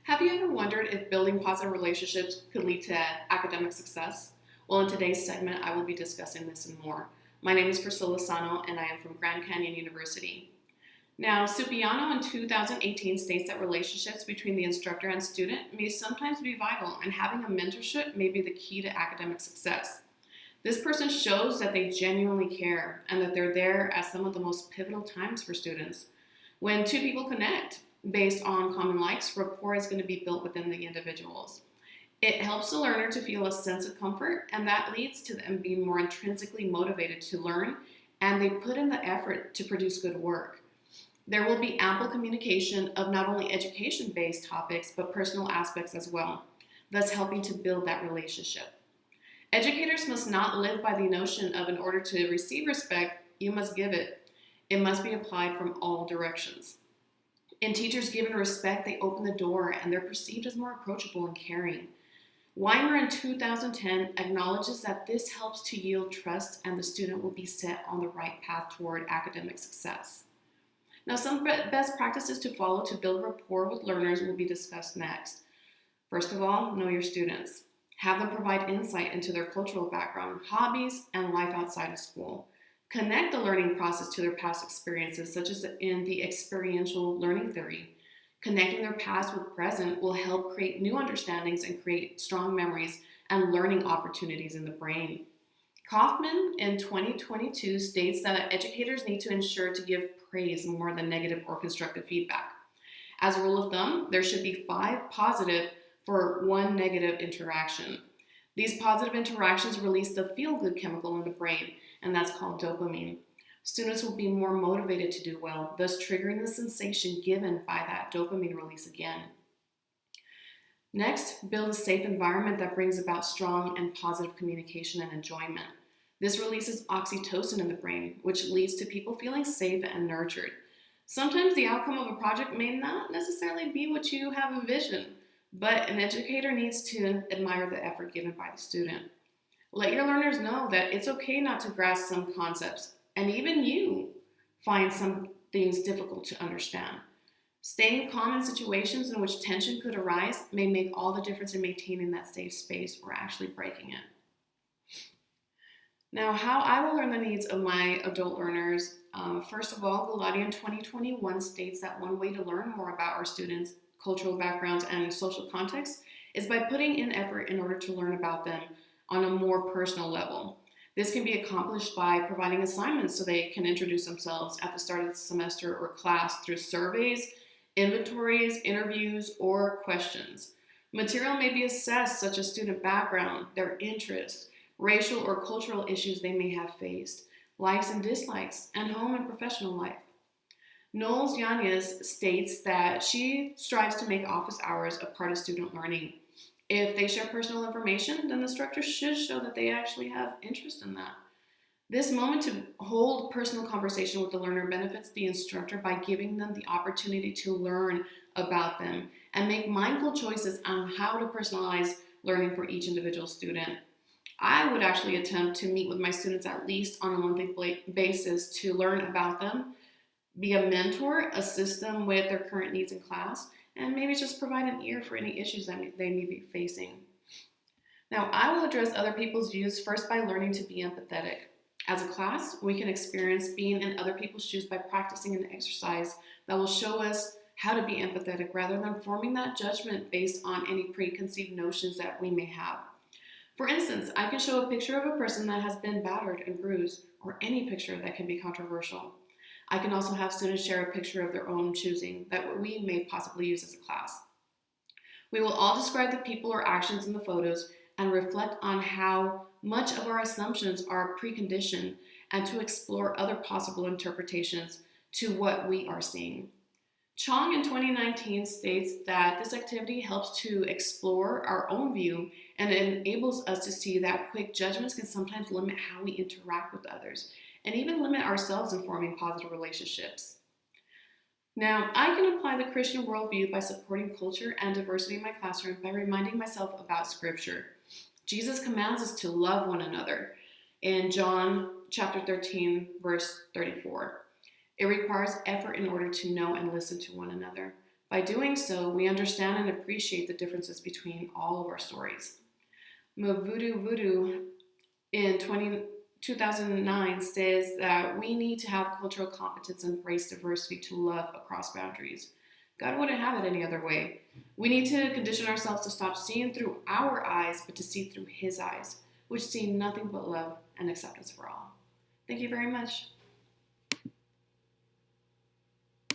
Have you ever wondered if building positive relationships could lead to academic success? Well, in today's segment, I will be discussing this and more. My name is Priscilla Sano, and I am from Grand Canyon University. Now, Supiano in 2018 states that relationships between the instructor and student may sometimes be vital, and having a mentorship may be the key to academic success. This person shows that they genuinely care and that they're there at some of the most pivotal times for students. When two people connect based on common likes, rapport is going to be built within the individuals. It helps the learner to feel a sense of comfort, and that leads to them being more intrinsically motivated to learn, and they put in the effort to produce good work. There will be ample communication of not only education-based topics, but personal aspects as well, thus helping to build that relationship. Educators must not live by the notion of in order to receive respect, you must give it. It must be applied from all directions. In teachers given respect, they open the door and they're perceived as more approachable and caring. Weimer in 2010 acknowledges that this helps to yield trust and the student will be set on the right path toward academic success. Now, some best practices to follow to build rapport with learners will be discussed next. First of all, know your students. Have them provide insight into their cultural background, hobbies, and life outside of school. Connect the learning process to their past experiences, such as in the experiential learning theory. Connecting their past with present will help create new understandings and create strong memories and learning opportunities in the brain. Kaufman in 2022 states that educators need to ensure to give praise more than negative or constructive feedback. As a rule of thumb, there should be 5 positive for 1 negative interaction. These positive interactions release the feel-good chemical in the brain, and that's called dopamine. Students will be more motivated to do well, thus triggering the sensation given by that dopamine release again. Next, build a safe environment that brings about strong and positive communication and enjoyment. This releases oxytocin in the brain, which leads to people feeling safe and nurtured. Sometimes the outcome of a project may not necessarily be what you have envisioned, but an educator needs to admire the effort given by the student. Let your learners know that it's okay not to grasp some concepts, and even you find some things difficult to understand. Staying calm in situations in which tension could arise may make all the difference in maintaining that safe space or actually breaking it. Now, how I will learn the needs of my adult learners. First of all, Gulati in 2021 states that one way to learn more about our students' cultural backgrounds and social context is by putting in effort in order to learn about them on a more personal level. This can be accomplished by providing assignments so they can introduce themselves at the start of the semester or class through surveys, inventories, interviews, or questions. Material may be assessed such as student background, their interests, racial or cultural issues they may have faced, likes and dislikes, and home and professional life. Knowles Yanez states that she strives to make office hours a part of student learning. If they share personal information, then the instructor should show that they actually have interest in that. This moment to hold personal conversation with the learner benefits the instructor by giving them the opportunity to learn about them and make mindful choices on how to personalize learning for each individual student. I would actually attempt to meet with my students at least on a monthly basis to learn about them, be a mentor, assist them with their current needs in class, and maybe just provide an ear for any issues that they may be facing. Now, I will address other people's views first by learning to be empathetic. As a class, we can experience being in other people's shoes by practicing an exercise that will show us how to be empathetic rather than forming that judgment based on any preconceived notions that we may have. For instance, I can show a picture of a person that has been battered and bruised, or any picture that can be controversial. I can also have students share a picture of their own choosing that we may possibly use as a class. We will all describe the people or actions in the photos and reflect on how much of our assumptions are preconditioned and to explore other possible interpretations to what we are seeing. Chong in 2019 states that this activity helps to explore our own view and enables us to see that quick judgments can sometimes limit how we interact with others and even limit ourselves in forming positive relationships. Now, I can apply the Christian worldview by supporting culture and diversity in my classroom by reminding myself about Scripture. Jesus commands us to love one another in John chapter 13, verse 34. It requires effort in order to know and listen to one another. By doing so, we understand and appreciate the differences between all of our stories. Mavudu Voodoo in 2009 says that we need to have cultural competence and embrace diversity to love across boundaries. God wouldn't have it any other way. We need to condition ourselves to stop seeing through our eyes, but to see through His eyes, which see nothing but love and acceptance for all. Thank you very much.